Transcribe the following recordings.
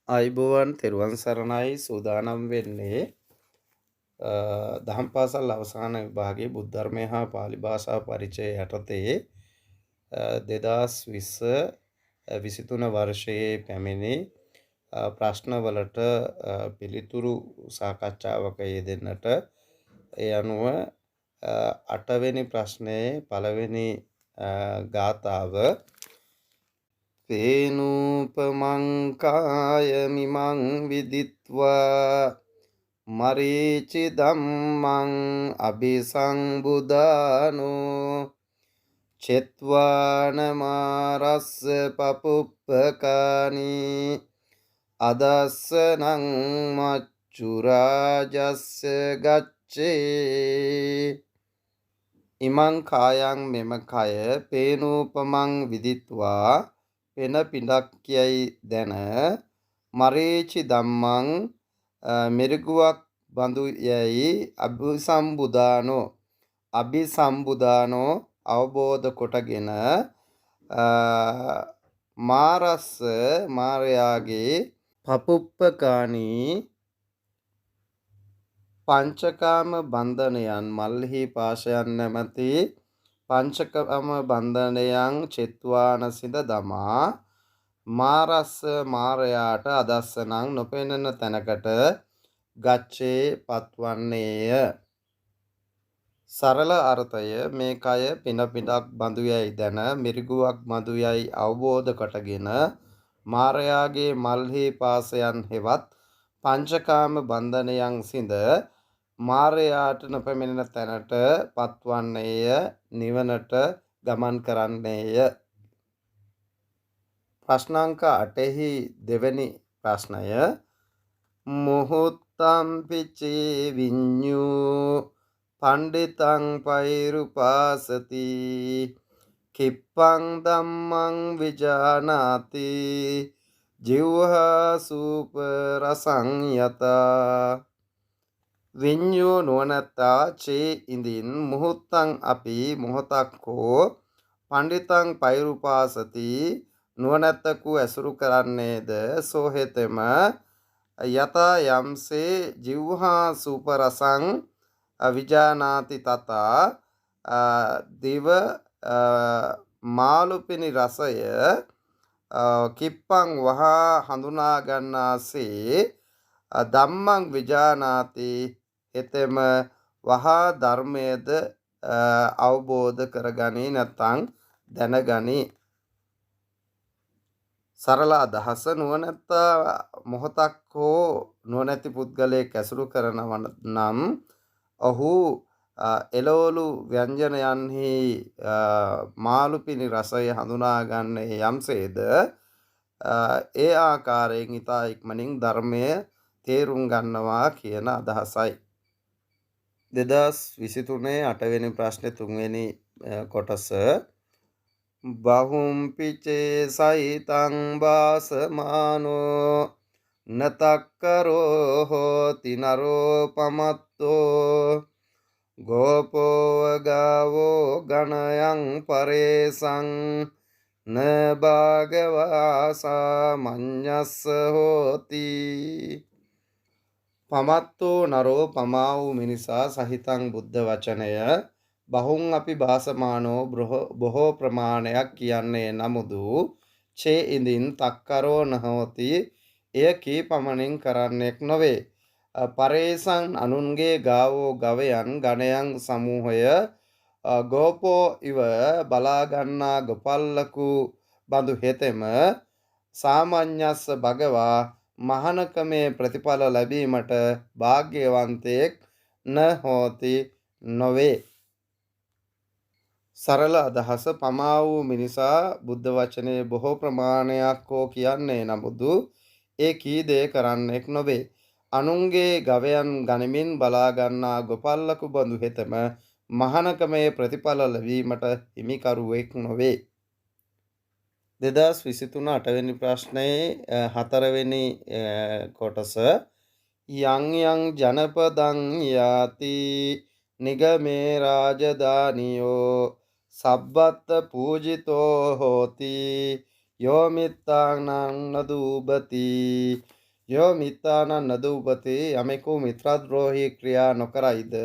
ආයුබෝවන් තෙරුවන් සරණයි සූදානම් වෙන්නේ දහම් පාසල් අවසාන විභාගයේ බුද්ධ ධර්මය හා පාලි භාෂා පරිචය යටතේ 2020 23 වර්ෂයේ පැමිණි ප්‍රශ්නවලට පිළිතුරු සාකච්ඡාවක යෙදෙන්නට ඒ අනුව 8 වෙනි ප්‍රශ්නයේ පළවෙනි ගාථාව පේනූපමංකාය මිමං විදිත්වා මරීචි ධම්මං අபிසංබුදානෝ චෙත්වානමාරස්ස පපුප්පකානි අදස්සනං මච්චුරාජස්ස ගච්ඡේ ඉමං කායං මෙම කය පේනූපමං විදිත්වා පෙන පිඬක් යයි දැන මරීචි ධම්මං මිරිගුවක් බඳු යයි අபிසම්බුදානෝ අවබෝධ කොටගෙන මාරස්ස මාරයාගේ පපුප්පකානී පංචකාම බන්ධනයන් මල්හි පාශයන් නැමැති පංචකාම බන්ධනයන් චෙත්වාන සිඳ දමා මාරස්ස මාරයාට අදස්සනං නොපෙනෙන තැනකට ගච්ඡේ පත්වන්නේය. සරල අර්ථය මේ කය පින පිටක් බඳු යයි දැන මිරිගුවක් බඳු යයි අවබෝධ කොටගෙන මාරයාගේ මල්හි පාසයන් හෙවත් පංචකාම බන්ධනයන් සිඳ මාරයාට නොපෙනෙන තැනට පත්වන්නේය, නිවනට ගමන් කරන්නේය. ප්‍රශ්නාංක 8හි දෙවැනි ප්‍රශ්නය මොහොත්තම් පිචේ විඤ්ඤූ පණ්ඩිතං පෛරුපාසති කිප්පං ධම්මං විජානාති ජීවහා සූප රසං යතා විඤ්ඤූ නුවණැත්තා චේ ඉඳින් මොහොත්තං අපි මොහොතක් හෝ පණ්ඩිතං පෛරුපාසති නුවණැත්තකු ඇසුරු කරන්නේද සෝහෙතෙම යතා යම්සේ ජීවහා සූප රසං විජානාති තතා දිව මාළුපිනි රසය කිප්පං වහා හඳුනා ගන්නාසේ ධම්මං විජානාති එතෙම වහා ධර්මයේද අවබෝධ කරගනී නැත්නම් දැනගනී. සරල අදහස නුවණැත්තා මොහොතක් හෝ නුවණැති පුද්ගලයෙක් ඇසුරු කරනවා නම් ඔහු එළවලු ව්‍යංජනයන්හි මාළුපිනි රසය හඳුනාගන්නේ යම්සේද ඒ ආකාරයෙන් ඊතා ඉක්මනින් ධර්මය තේරුම් ගන්නවා කියන අදහසයි. 2023 8 වෙනි ප්‍රශ්නේ 3 වෙනි කොටස බහුම්පිචේ සයිතං වාසමානෝ නතක්කරෝ හෝති නරෝ පමත්තෝ ගෝපෝ ගාවෝ ගණයං පරේසං න භාගවාසා මඤ්ඤස්ස හෝති. පමත්තෝ නරෝ පමා වූ මිනිසා සහිතං බුද්ධ වචනය බහුන් අපි භාසමානෝ බොහෝ ප්‍රමාණයක් කියන්නේ නමුදු චේ ඉඳින් තක්කරෝ නහෝති එය කී පමණින් කරන්නෙක් නොවේ. පරේසං අනුන්ගේ ගාවෝ ගවයන් ගණයන් සමූහය ගෝපෝ ඉව බලාගන්නා ගොපල්ලකු බඳු හෙතෙම සාමඤ්ඤස්ස භගවා මහානකමේ ප්‍රතිඵල ලැබීමට භාග්‍යවන්තයෙක් න හෝති නොවේ. සරල අදහස පමා වූ මිනිසා බුද්ධ වචනේ බොහෝ ප්‍රමාණයක් හෝ කියන්නේ නමුදු ඒ කී දේ කරන්නෙක් නොවේ. අනුන්ගේ ගවයන් ගනිමින් බලාගන්නා ගොපල්ලකු බඳු හෙතම මහානකමේ ප්‍රතිඵල ලැබීමට හිමිකරුවෙක් නොවේ. 2023 8 වෙනි ප්‍රශ්නයේ 4 වෙනි කොටස යං යං ජනපදං යාති නිගමේ රාජධානියෝ සබ්බත් පූජිතෝ හෝති යෝ මිත්තානං නදූපති යෝ මිත්තානං නදූපති යමෙකු මිත්‍රද්‍රෝහී ක්‍රියා නොකරයිද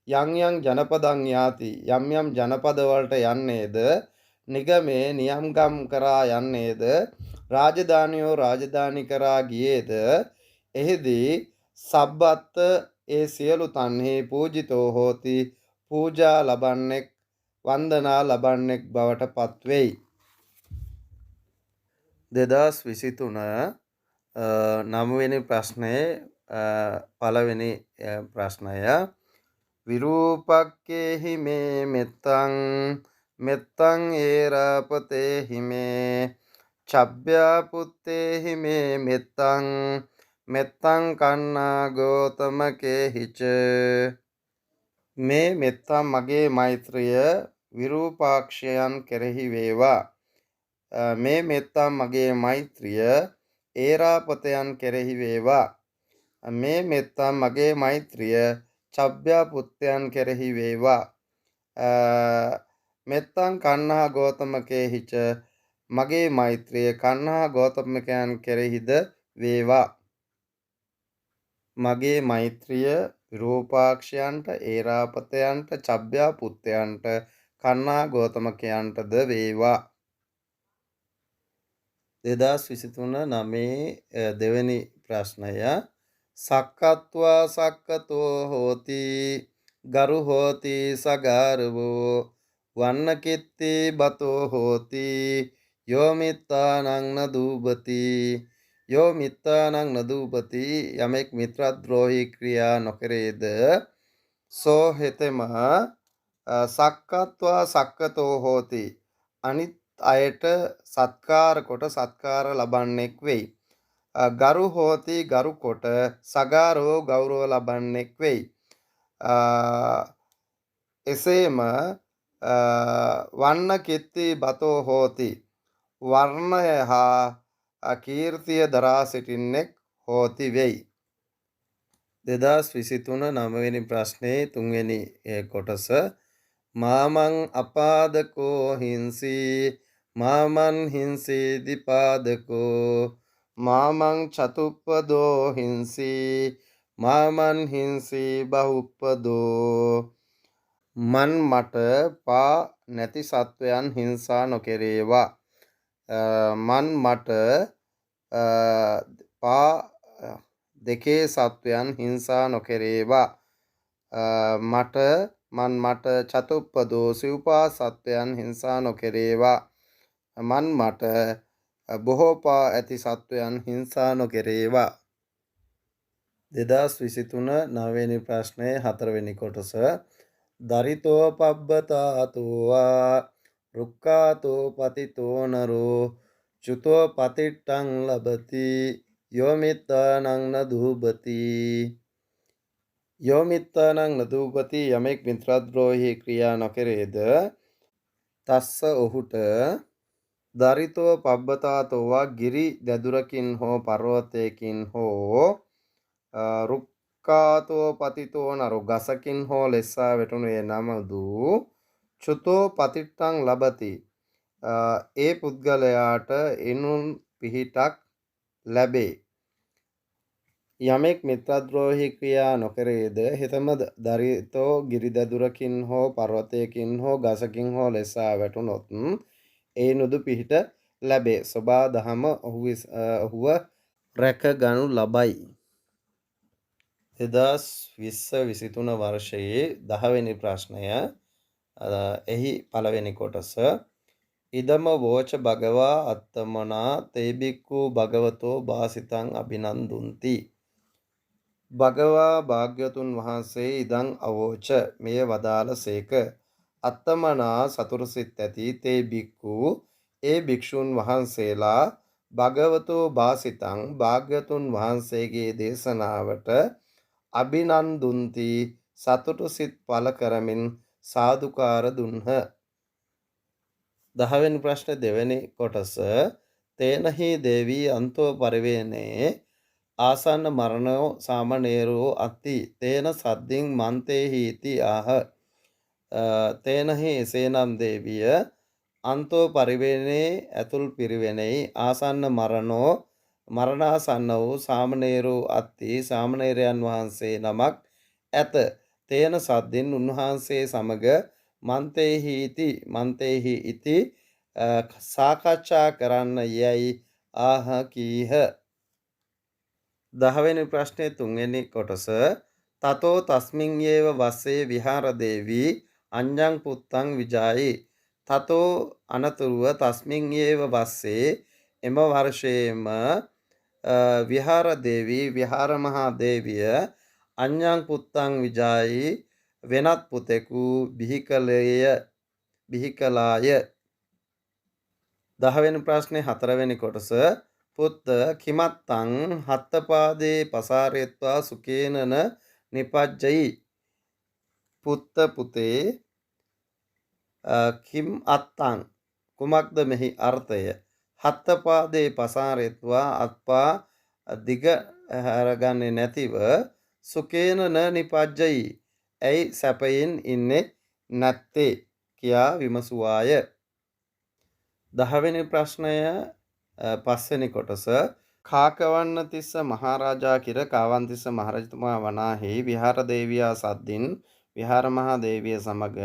යම් යම් ජනපදං යාති යම් යම් ජනපද වලට යන්නේද නිගමේ නියම්ගම් කරා යන්නේද රාජධානියෝ රාජධානි කරා ගියේද එහිදී සබ්බත් ඒ සියලු තන්හි පූජිතෝ හෝති පූජා ලබන්නෙක් වන්දනා ලබන්නෙක් බවට පත්වෙයි. 2023 9වෙනි ප්‍රශ්නයේ පළවෙනි ප්‍රශ්නය විරූපක්කේහි මේ මෙත්තං මෙත්තං ඒරාපතේහි මේ චබ්භ්‍යාපුත්තේහි මේ මෙත්තං මෙත්තං කන්නා ගෝතමකේහිච මේ මෙත්තං මගේ මෛත්‍රිය විරූපාක්ෂයන් කෙරෙහි වේවා. මේ මෙත්තං මගේ මෛත්‍රිය ඒරාපතයන් කෙරෙහි වේවා. මේ මෙත්තං මගේ මෛත්‍රිය චබ්භ්‍යාපුත්තයන් කෙරෙහි වේවා. මෙත්තං කන්හා ගෝතමකේහිච මගේ මෛත්‍රිය කන්හා ගෝතමකයන් කෙරෙහිද වේවා. මගේ මෛත්‍රිය විරූපාක්ෂයන්ට ඒරාපතයන්ට චබ්භ්‍යාපුත්තයන්ට කන්හා ගෝතමකයන්ටද වේවා. 2023 9 දෙවැනි ප්‍රශ්නය සක්කත්වා සක්කතෝ හෝති ගරු හෝති සගාරවෝ වන්නකිත්ති බතෝ හෝති යෝ මිත්තානං නදූපති යෝ මිත්තානං නදූපති යමෙක් මිත්‍රද්‍රෝහී ක්‍රියා නොකරේද සෝ හෙතෙම සක්කත්වා සක්කතෝ හෝති අනිත් අයට සත්කාර කොට සත්කාර ලබන්නෙක් වෙයි. ගරු හෝති ගරු කොට සගාරෝ ගෞරව ලබන්නෙක් වෙයි. එසේම වන්න කිත්ති බතෝ හෝති වර්ණය හා කීර්තිය දරා සිටින්නෙක් හෝති වෙයි. 2023 9වෙනි ප්‍රශ්නයේ 3වෙනි කොටස මාමං අපාදකෝ හිංසී මාමන් හිංසී දිපාදකෝ මාමං චතුප්පදෝ හිංසී මාමන් හිංසී බහුප්පදෝ මන් මට පා නැති සත්වයන් හිංසා නොකෙරේවා. මන් මට පා දෙකේ සත්වයන් හිංසා නොකෙරේවා. මට චතුප්පදෝ සිව්පා සත්වයන් හිංසා නොකෙරේවා. මන් මට බොහෝ පා ඇති සත්වයන් හිංසා නොකෙරේවා. 2023 9වෙනි ප්‍රශ්නයේ 4වෙනි කොටස දරිතෝ පබ්බතාතෝවා රුක්කාතෝ පතිතෝ නරෝ චුතෝ පතිට්ටං ලබති යෝ මිත්තානං නදූපති යෝ මිත්තානං නදූපති යමෙක් මිත්‍රද්‍රෝහී ක්‍රියා නොකරේද තස්ස ඔහුට දරිතෝ පබ්බතාතෝවා ගිරි දැදුරකින් හෝ පර්වතයකින් හෝ රුක්කාතෝ පතිතෝ නරෝ ගසකින් හෝ ලෙස්සා වැටුණේ නමුදු චුතෝ පතිට්ටං ලබති ඒ පුද්ගලයාට එනුන් පිහිටක් ලැබේ. යමෙක් මිත්‍රද්‍රෝහී ක්‍රියා නොකරේද හෙතම දරිතෝ ගිරි දැදුරකින් හෝ පර්වතයකින් හෝ ගසකින් හෝ ලෙස්සා වැටුණොත් ඒ නුදු පිහිට ලැබේ. සබා දහම ඔහුව රැක ගනු ලබයි. 2020-23 වර්ෂයේ 10වෙනි ප්‍රශ්නය එහි පළවෙනි කොටස ඉදම වෝච භගවා අත්තමනා තේබික්කු භගවතෝ භාසිතං අභිනන්දුන්ති. භගවා භාග්‍යතුන් වහන්සේ ඉදං අවෝච මෙය වදාළ සේක. අත්තමනා සතුරුසිත ඇති තේ බික්කු ඒ භික්ෂූන් වහන්සේලා භගවතෝ භාසිතං භාග්‍යතුන් වහන්සේගේ දේශනාවට අභිනන්දුන්ති සතුටු සිත් පළ කරමින් සාදුකාර දුන්හ. 10වෙනි ප්‍රශ්න දෙවෙනි කොටස තේනහි දේවී අන්තෝ පරිවේනේ ආසන්න මරණෝ සාමනේරෝ අති තේන සද්දින් මන්තේහි ඉති ආහ. තේනහි එසේනම් දේවිය අන්තෝ පරිවේනේ ඇතුල් පිරිවෙනෙහි ආසන්න මරණෝ මරණාසන්න වූ සාමණේරෝ අත්ති සාමණේරයන් වහන්සේ නමක් ඇත. තේන සද්දෙන් උන්වහන්සේ සමග මන්තේහි ඉති සාකච්ඡා කරන්න යැයි ආහ කීහ. 10 වෙනි ප්‍රශ්නේ 3 වෙනි කොටස. තතෝ තස්මින් යේව වස්සේ විහාර දේවී අඤ්ඤං පුත්තං විජායි. තතෝ අනතුරුව තස්මින් යේව වස්සේ එම වර්ෂයේම විහාර දේවී විහාර මහා දේවිය අඤ්ඤං පුත්තං විජායි වෙනත් පුතෙකු බිහි කළාය. 10 වෙනි ප්‍රශ්නේ 4 වෙනි කොටස. පුත්ත කිමත්තං හත්තපාදේ පසාරෙත්වා සුකේනන නිපජ්ජයි. පුත්ත පුතේ කිම් අත්තං කුමක්ද මෙහි අර්ථය? හත්තපාදේ පසාරෙත්වා අත්පා දිග හැරගන්නේ නැතිව සුකේන න නිපජ්ජයි ඇයි සැපයෙන් ඉන්නේ නැත්තේ කියා විමසුවාය. 10 වෙනි ප්‍රශ්නය 5 වෙනි කොටස. කාකවන්නතිස්ස මහරජා කිර කාවන්තිස්ස මහරජතුමා වනාහි විහාර දේවියා සද්දින් විහාර මහා දේවිය සමග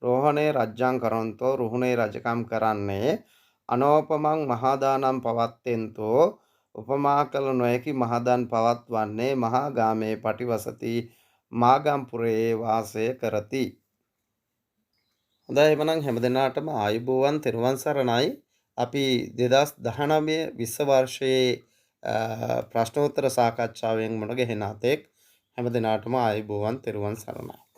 රෝහණේ රජ්ජං කරන්තෝ රුහුණේ රජකම් කරන්නේ අනෝපමං මහදානම් පවත්තෙන්තෝ උපමා කළ නොහැකි මහදන් පවත්වන්නේ මහා ගාමේ පටිවසති මාගම්පුරයේ වාසය කරති. හොඳයි එහෙනම් හැමදෙනාටම ආයුබෝවන් තෙරුවන් සරණයි. අපි 2019 20 වර්ෂයේ ප්‍රශ්නෝත්තර සාකච්ඡාවෙන් මුණ ගැහෙන අතෙක් හැමදෙනාටම ආයුබෝවන් තෙරුවන් සරණයි.